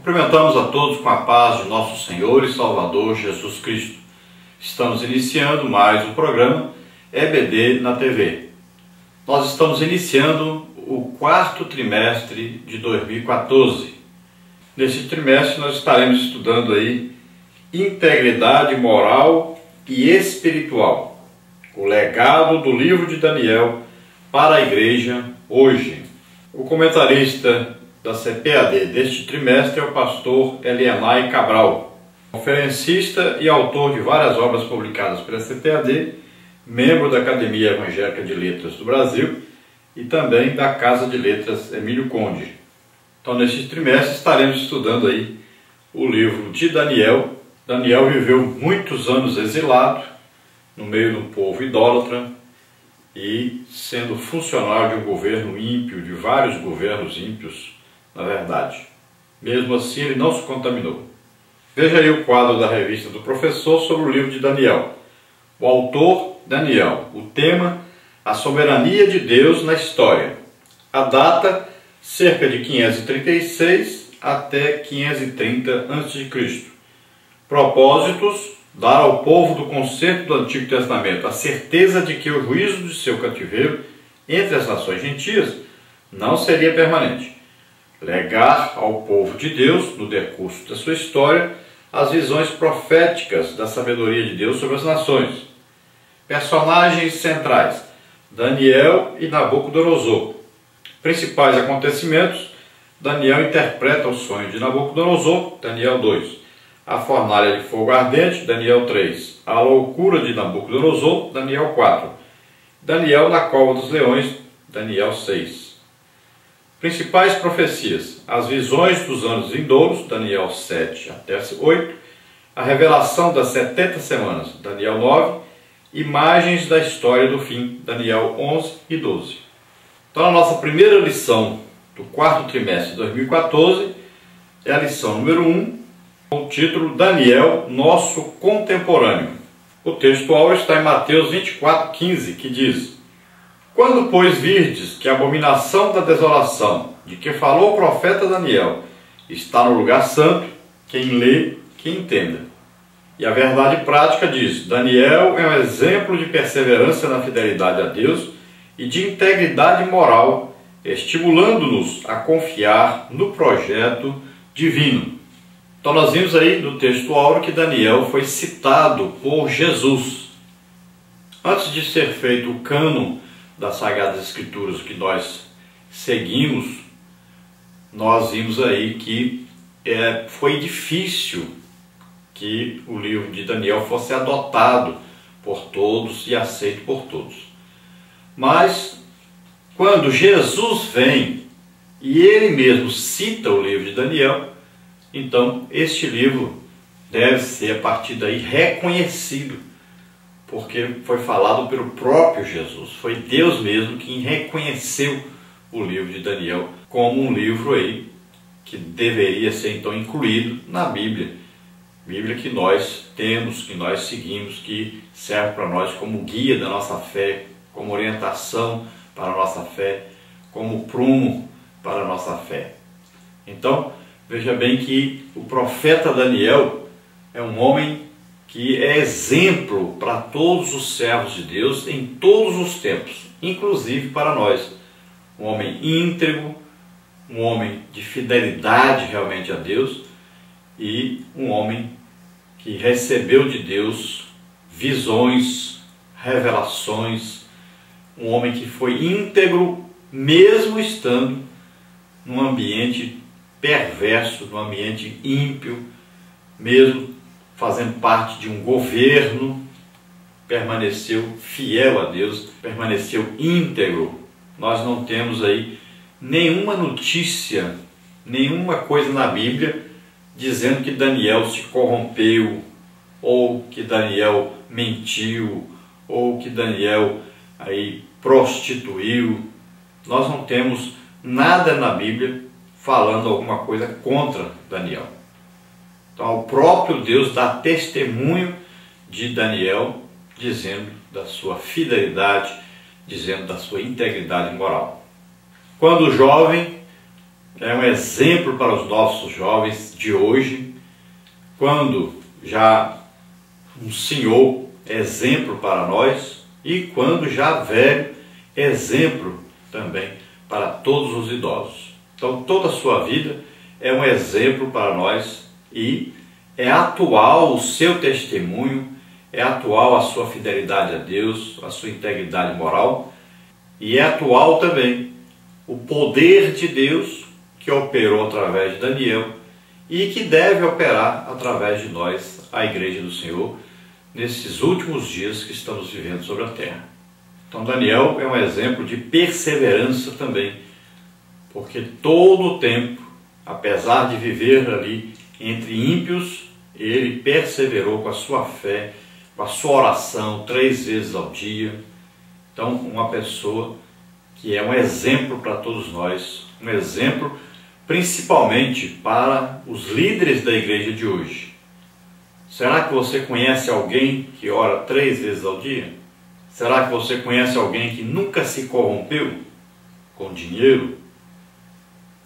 Cumprimentamos a todos com a paz de nosso Senhor e Salvador Jesus Cristo. Estamos iniciando mais um programa EBD na TV. Nós estamos iniciando o quarto trimestre de 2014. Nesse trimestre nós estaremos estudando aí integridade moral e espiritual, o legado do livro de Daniel para a igreja hoje. O comentarista da CPAD deste trimestre é o pastor Elianai Cabral, conferencista e autor de várias obras publicadas pela CPAD, membro da Academia Evangélica de Letras do Brasil e também da Casa de Letras Emílio Conde. Então, neste trimestre estaremos estudando aí o livro de Daniel. Daniel viveu muitos anos exilado no meio do povo idólatra e sendo funcionário de um governo ímpio, de vários governos ímpios, na verdade. Mesmo assim, ele não se contaminou. Veja aí o quadro da revista do professor sobre o livro de Daniel. O autor, Daniel. O tema, a soberania de Deus na história. A data, cerca de 536 até 530 a.C. Propósitos, dar ao povo do concerto do Antigo Testamento a certeza de que o juízo de seu cativeiro entre as nações gentias não seria permanente. Legar ao povo de Deus, no decurso da sua história, as visões proféticas da sabedoria de Deus sobre as nações. Personagens centrais, Daniel e Nabucodonosor. Principais acontecimentos, Daniel interpreta o sonho de Nabucodonosor, Daniel 2. A fornalha de fogo ardente, Daniel 3. A loucura de Nabucodonosor, Daniel 4. Daniel na cova dos leões, Daniel 6. Principais profecias, as visões dos anos vindouros, Daniel 7 até 8, a revelação das 70 semanas, Daniel 9, imagens da história do fim, Daniel 11 e 12. Então a nossa primeira lição do quarto trimestre de 2014 é a lição número 1, com o título Daniel, nosso contemporâneo. O texto áureo está em Mateus 24:15, que diz: Quando, pois, virdes que a abominação da desolação, de que falou o profeta Daniel, está no lugar santo, quem lê, que entenda. E a verdade prática diz: Daniel é um exemplo de perseverança na fidelidade a Deus e de integridade moral, estimulando-nos a confiar no projeto divino. Então nós vimos aí no texto áureo que Daniel foi citado por Jesus. Antes de ser feito o cânon das Sagradas Escrituras que nós seguimos, nós vimos aí que foi difícil que o livro de Daniel fosse adotado por todos e aceito por todos. Mas, quando Jesus vem e ele mesmo cita o livro de Daniel, então este livro deve ser a partir daí reconhecido, porque foi falado pelo próprio Jesus. Foi Deus mesmo quem reconheceu o livro de Daniel como um livro aí que deveria ser então incluído na Bíblia. Bíblia que nós temos, que nós seguimos, que serve para nós como guia da nossa fé, como orientação para a nossa fé, como prumo para a nossa fé. Então, veja bem que o profeta Daniel é um homem que é exemplo para todos os servos de Deus em todos os tempos, inclusive para nós. Um homem íntegro, um homem de fidelidade realmente a Deus e um homem que recebeu de Deus visões, revelações, um homem que foi íntegro mesmo estando num ambiente perverso, num ambiente ímpio, mesmo fazendo parte de um governo, permaneceu fiel a Deus, permaneceu íntegro. Nós não temos aí nenhuma notícia, nenhuma coisa na Bíblia dizendo que Daniel se corrompeu, ou que Daniel mentiu, ou que Daniel aí prostituiu. Nós não temos nada na Bíblia falando alguma coisa contra Daniel. Então o próprio Deus dá testemunho de Daniel, dizendo da sua fidelidade, dizendo da sua integridade moral. Quando jovem, é um exemplo para os nossos jovens de hoje, quando já um senhor, exemplo para nós, e quando já velho, exemplo também para todos os idosos. Então toda a sua vida é um exemplo para nós e é atual o seu testemunho, é atual a sua fidelidade a Deus, a sua integridade moral, e é atual também o poder de Deus que operou através de Daniel e que deve operar através de nós, a Igreja do Senhor, nesses últimos dias que estamos vivendo sobre a terra. Então Daniel é um exemplo de perseverança também, porque todo o tempo, apesar de viver ali entre ímpios, ele perseverou com a sua fé, com a sua oração 3 vezes ao dia. Então, uma pessoa que é um exemplo para todos nós, um exemplo principalmente para os líderes da igreja de hoje. Será que você conhece alguém que ora 3 vezes ao dia? Será que você conhece alguém que nunca se corrompeu com dinheiro,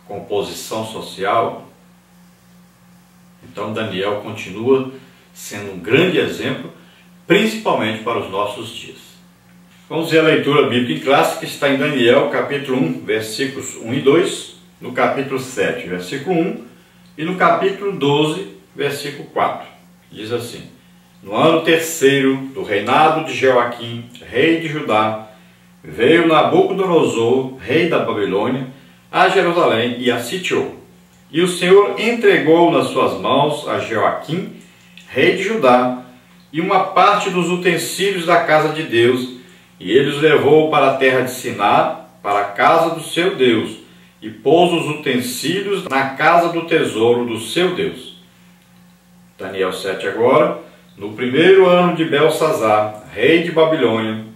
com posição social? Então Daniel continua sendo um grande exemplo, principalmente para os nossos dias. Vamos ver a leitura bíblica em classe, que está em Daniel, capítulo 1, versículos 1 e 2, no capítulo 7, versículo 1, e no capítulo 12, versículo 4. Diz assim: no ano 3º do reinado de Joaquim, rei de Judá, veio Nabucodonosor, rei da Babilônia, a Jerusalém e a sitiou. E o Senhor entregou nas suas mãos a Joaquim, rei de Judá, e uma parte dos utensílios da casa de Deus, e ele os levou para a terra de Siná, para a casa do seu Deus, e pôs os utensílios na casa do tesouro do seu Deus. Daniel 7 agora. No 1º ano de Belsazar, rei de Babilônia,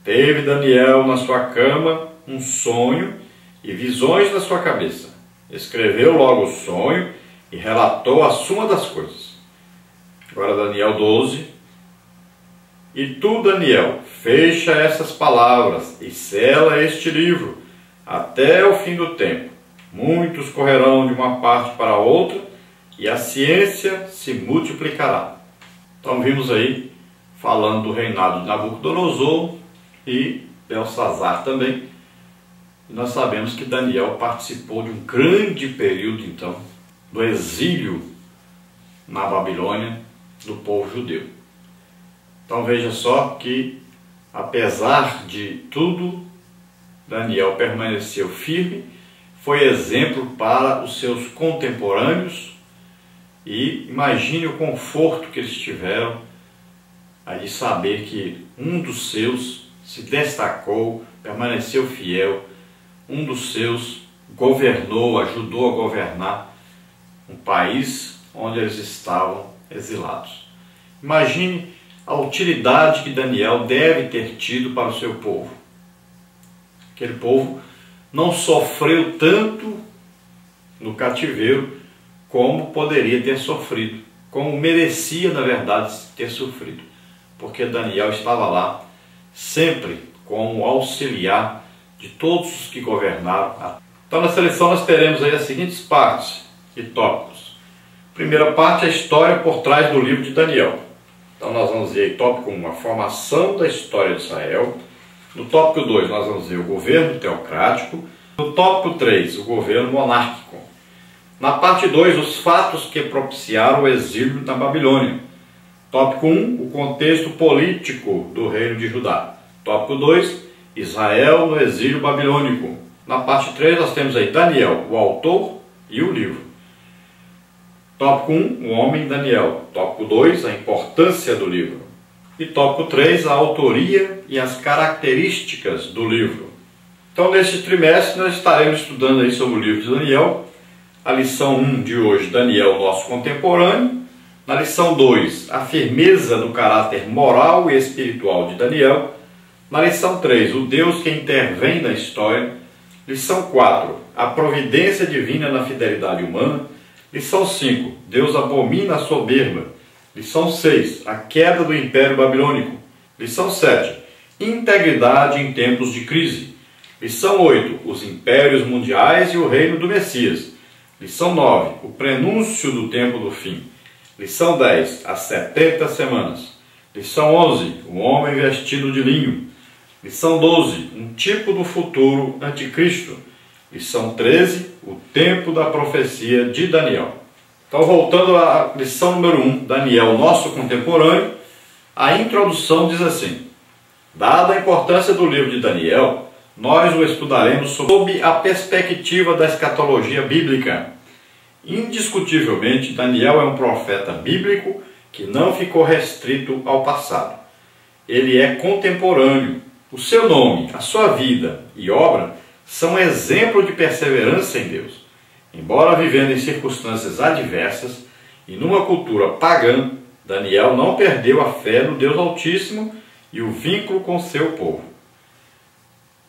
teve Daniel na sua cama um sonho e visões na sua cabeça. Escreveu logo o sonho e relatou a suma das coisas. Agora Daniel 12. E tu, Daniel, fecha essas palavras e sela este livro até o fim do tempo. Muitos correrão de uma parte para outra e a ciência se multiplicará. Então vimos aí, falando do reinado de Nabucodonosor e Belsazar também. E nós sabemos que Daniel participou de um grande período, então, do exílio na Babilônia do povo judeu. Então veja só que, apesar de tudo, Daniel permaneceu firme, foi exemplo para os seus contemporâneos. E imagine o conforto que eles tiveram de saber que um dos seus se destacou, permaneceu fiel, um dos seus governou, ajudou a governar um país onde eles estavam exilados. Imagine a utilidade que Daniel deve ter tido para o seu povo. Aquele povo não sofreu tanto no cativeiro como poderia ter sofrido, como merecia, na verdade, ter sofrido, porque Daniel estava lá sempre como auxiliar de todos os que governaram. Então, nessa lição nós teremos aí as seguintes partes e tópicos. Primeira parte, a história por trás do livro de Daniel. Então nós vamos ver aí tópico 1, a formação da história de Israel. No tópico 2, nós vamos ver o governo teocrático. No tópico 3, o governo monárquico. Na parte 2, os fatos que propiciaram o exílio na Babilônia. Tópico 1, o contexto político do reino de Judá. Tópico 2, Israel no exílio babilônico. Na parte 3, nós temos aí Daniel, o autor e o livro. Tópico 1, o homem Daniel. Tópico 2, a importância do livro. E tópico 3, a autoria e as características do livro. Então, neste trimestre, nós estaremos estudando aí sobre o livro de Daniel. A lição 1 de hoje, Daniel, nosso contemporâneo. Na lição 2, a firmeza do caráter moral e espiritual de Daniel. Na lição 3, o Deus que intervém na história. Lição 4, a providência divina na fidelidade humana. Lição 5, Deus abomina a soberba. Lição 6, a queda do Império Babilônico. Lição 7, integridade em tempos de crise. Lição 8, os impérios mundiais e o reino do Messias. Lição 9, o prenúncio do tempo do fim. Lição 10, as 70 semanas. Lição 11, o homem vestido de linho. Lição 12, um tipo do futuro anticristo. Lição 13, o tempo da profecia de Daniel. Então, voltando à lição número 1, Daniel, nosso contemporâneo, a introdução diz assim: dada a importância do livro de Daniel, nós o estudaremos sob a perspectiva da escatologia bíblica. Indiscutivelmente, Daniel é um profeta bíblico que não ficou restrito ao passado. Ele é contemporâneo. O seu nome, a sua vida e obra são exemplo de perseverança em Deus. Embora vivendo em circunstâncias adversas e numa cultura pagã, Daniel não perdeu a fé no Deus Altíssimo e o vínculo com seu povo.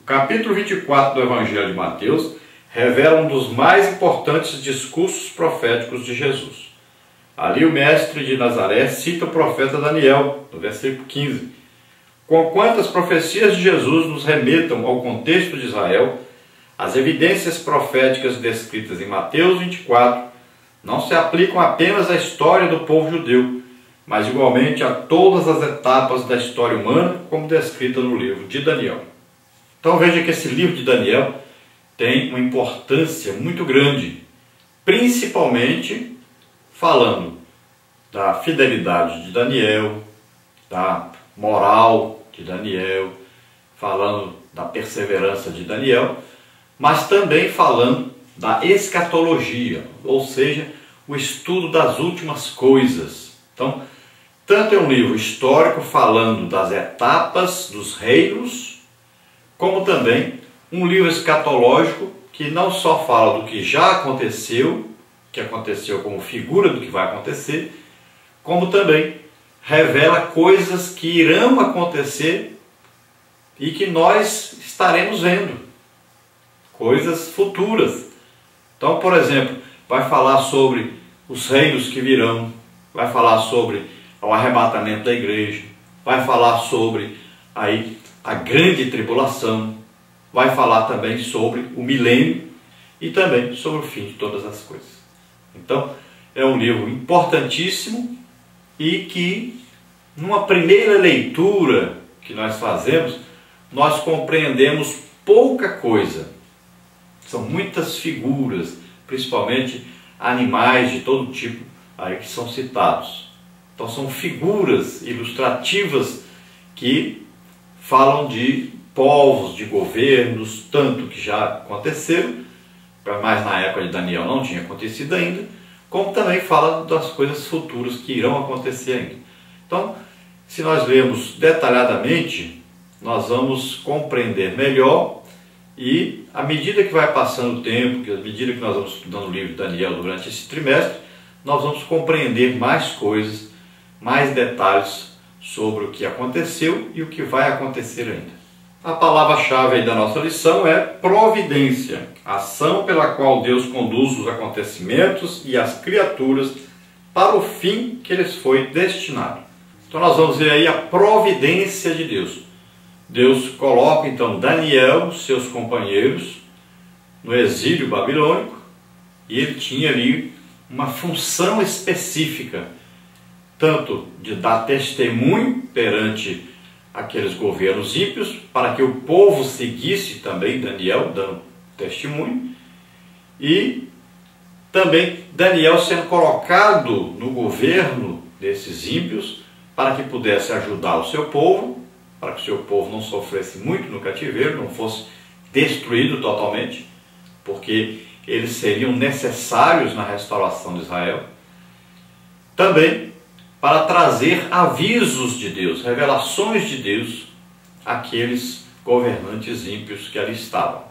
O capítulo 24 do Evangelho de Mateus revela um dos mais importantes discursos proféticos de Jesus. Ali o mestre de Nazaré cita o profeta Daniel, no versículo 15. Conquanto as profecias de Jesus nos remetam ao contexto de Israel, as evidências proféticas descritas em Mateus 24 não se aplicam apenas à história do povo judeu, mas igualmente a todas as etapas da história humana, como descrita no livro de Daniel. Então veja que esse livro de Daniel tem uma importância muito grande, principalmente falando da fidelidade de Daniel, da moral de Daniel, falando da perseverança de Daniel, mas também falando da escatologia, ou seja, o estudo das últimas coisas. Então, tanto é um livro histórico falando das etapas dos reinos, como também um livro escatológico que não só fala do que já aconteceu, que aconteceu como figura do que vai acontecer, como também revela coisas que irão acontecer e que nós estaremos vendo, coisas futuras. Então, por exemplo, vai falar sobre os reinos que virão, vai falar sobre o arrebatamento da igreja, vai falar sobre a grande tribulação, vai falar também sobre o milênio e também sobre o fim de todas as coisas. Então, é um livro importantíssimo e que, numa primeira leitura que nós fazemos, nós compreendemos pouca coisa. São muitas figuras, principalmente animais de todo tipo aí que são citados. Então são figuras ilustrativas que falam de povos, de governos, tanto que já aconteceram, mas na época de Daniel não tinha acontecido ainda, como também fala das coisas futuras que irão acontecer ainda. Então, se nós lermos detalhadamente, nós vamos compreender melhor e, à medida que vai passando o tempo, à medida que nós vamos estudando o livro de Daniel durante esse trimestre, nós vamos compreender mais coisas, mais detalhes sobre o que aconteceu e o que vai acontecer ainda. A palavra-chave da nossa lição é providência, ação pela qual Deus conduz os acontecimentos e as criaturas para o fim que lhes foi destinado. Então nós vamos ver aí a providência de Deus. Deus coloca então Daniel, seus companheiros, no exílio babilônico, e ele tinha ali uma função específica, tanto de dar testemunho perante aqueles governos ímpios, para que o povo seguisse também Daniel, dando testemunho, e também Daniel sendo colocado no governo desses ímpios, para que pudesse ajudar o seu povo, para que o seu povo não sofresse muito no cativeiro, não fosse destruído totalmente, porque eles seriam necessários na restauração de Israel. Também para trazer avisos de Deus, revelações de Deus àqueles governantes ímpios que ali estavam.